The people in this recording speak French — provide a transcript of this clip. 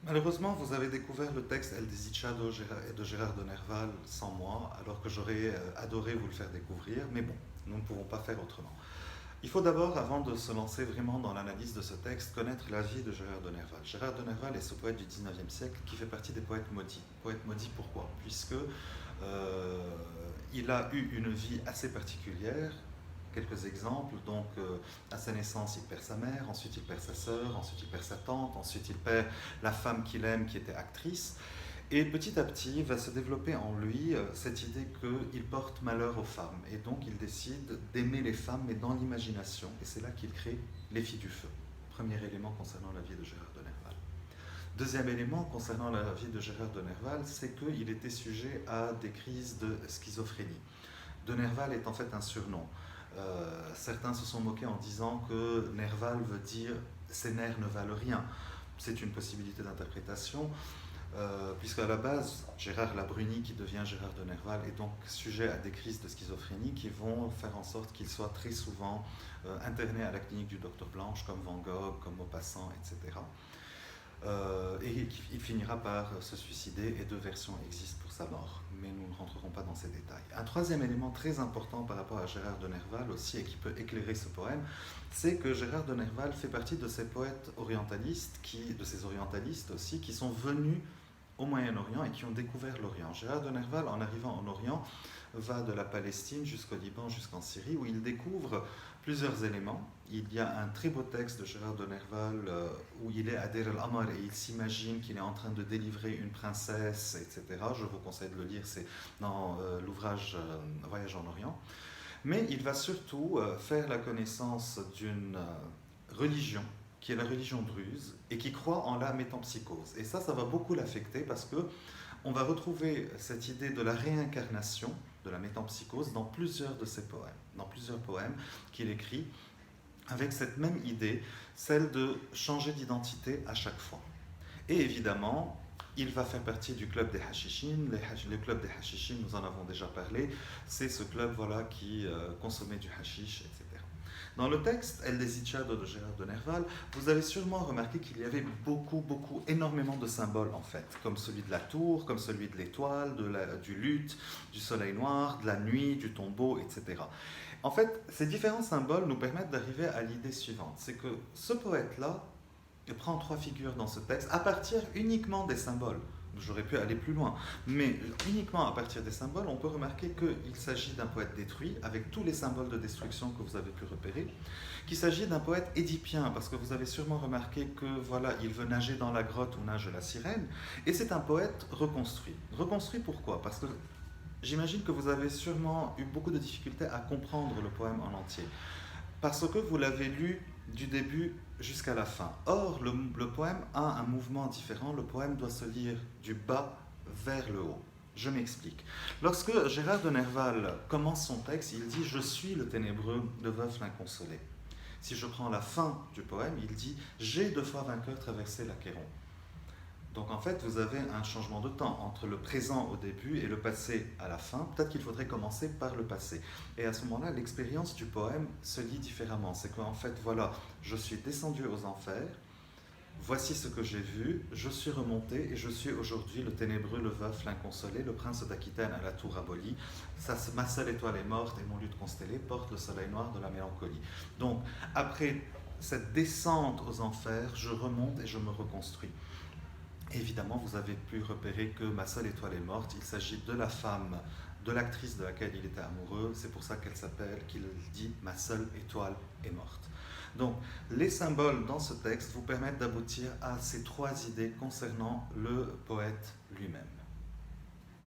Malheureusement, vous avez découvert le texte El Desdichado de Gérard de Nerval sans moi, alors que j'aurais adoré vous le faire découvrir, mais bon, nous ne pouvons pas faire autrement. Il faut d'abord, avant de se lancer vraiment dans l'analyse de ce texte, connaître la vie de Gérard de Nerval. Gérard de Nerval est ce poète du XIXe siècle qui fait partie des poètes maudits. Poète maudit pourquoi? Puisque il a eu une vie assez particulière. Quelques exemples, donc à sa naissance il perd sa mère, ensuite il perd sa sœur, ensuite il perd sa tante, ensuite il perd la femme qu'il aime qui était actrice, et petit à petit va se développer en lui cette idée qu'il porte malheur aux femmes, et donc il décide d'aimer les femmes mais dans l'imagination, et c'est là qu'il crée Les Filles du Feu. Premier élément concernant la vie de Gérard de Nerval. Deuxième élément concernant la vie de Gérard de Nerval, c'est qu'il était sujet à des crises de schizophrénie. De Nerval est en fait un surnom. Certains se sont moqués en disant que Nerval veut dire ses nerfs ne valent rien. C'est une possibilité d'interprétation, puisqu'à la base, Gérard Labruni, qui devient Gérard de Nerval, est donc sujet à des crises de schizophrénie qui vont faire en sorte qu'il soit très souvent interné à la clinique du Docteur Blanche, comme Van Gogh, comme Maupassant, etc. Et il finira par se suicider, et deux versions existent pour sa mort, mais nous ne rentrerons pas dans ces détails. Un troisième élément très important par rapport à Gérard de Nerval aussi, et qui peut éclairer ce poème, c'est que Gérard de Nerval fait partie de ces poètes orientalistes, de ces orientalistes aussi, qui sont venus au Moyen-Orient et qui ont découvert l'Orient. Gérard de Nerval, en arrivant en Orient, va de la Palestine jusqu'au Liban, jusqu'en Syrie, où il découvre plusieurs éléments. Il y a un très beau texte de Gérard de Nerval où il est à Deir el-Amar et il s'imagine qu'il est en train de délivrer une princesse, etc. Je vous conseille de le lire, c'est dans l'ouvrage Voyage en Orient. Mais il va surtout faire la connaissance d'une religion qui est la religion druze et qui croit en la métempsychose. Et ça va beaucoup l'affecter parce que on va retrouver cette idée de la réincarnation, de la métempsychose, dans plusieurs de ses poèmes, dans plusieurs poèmes qu'il écrit, avec cette même idée, celle de changer d'identité à chaque fois. Et évidemment, il va faire partie du club des Hashichines. Le club des Hashichines, nous en avons déjà parlé, c'est ce club voilà, qui consommait du hashish, etc. Dans le texte El Desdichado de Gérard de Nerval, vous avez sûrement remarqué qu'il y avait énormément de symboles en fait, comme celui de la tour, comme celui de l'étoile, du luth, du soleil noir, de la nuit, du tombeau, etc. En fait, ces différents symboles nous permettent d'arriver à l'idée suivante, c'est que ce poète-là prend trois figures dans ce texte à partir uniquement des symboles. J'aurais pu aller plus loin, mais uniquement à partir des symboles, on peut remarquer qu'il s'agit d'un poète détruit, avec tous les symboles de destruction que vous avez pu repérer, qu'il s'agit d'un poète édipien, parce que vous avez sûrement remarqué que voilà, il veut nager dans la grotte où nage la sirène, et c'est un poète reconstruit. Reconstruit pourquoi? Parce que j'imagine que vous avez sûrement eu beaucoup de difficultés à comprendre le poème en entier, parce que vous l'avez lu du début jusqu'à la fin. Or, le poème a un mouvement différent. Le poème doit se lire du bas vers le haut. Je m'explique. Lorsque Gérard de Nerval commence son texte, il dit « Je suis le ténébreux, le veuf l'inconsolé ». Si je prends la fin du poème, il dit « J'ai deux fois vainqueur traversé l'Achéron ». Donc en fait, vous avez un changement de temps entre le présent au début et le passé à la fin. Peut-être qu'il faudrait commencer par le passé. Et à ce moment-là, l'expérience du poème se lit différemment. C'est qu'en fait, voilà, je suis descendu aux enfers, voici ce que j'ai vu, je suis remonté et je suis aujourd'hui le ténébreux, le veuf, l'inconsolé, le prince d'Aquitaine à la tour abolie. Ma seule étoile est morte et mon luth constellé porte le soleil noir de la mélancolie. Donc, après cette descente aux enfers, je remonte et je me reconstruis. Évidemment, vous avez pu repérer que ma seule étoile est morte. Il s'agit de la femme, de l'actrice de laquelle il était amoureux. C'est pour ça qu'il dit « ma seule étoile est morte ». Donc, les symboles dans ce texte vous permettent d'aboutir à ces trois idées concernant le poète lui-même.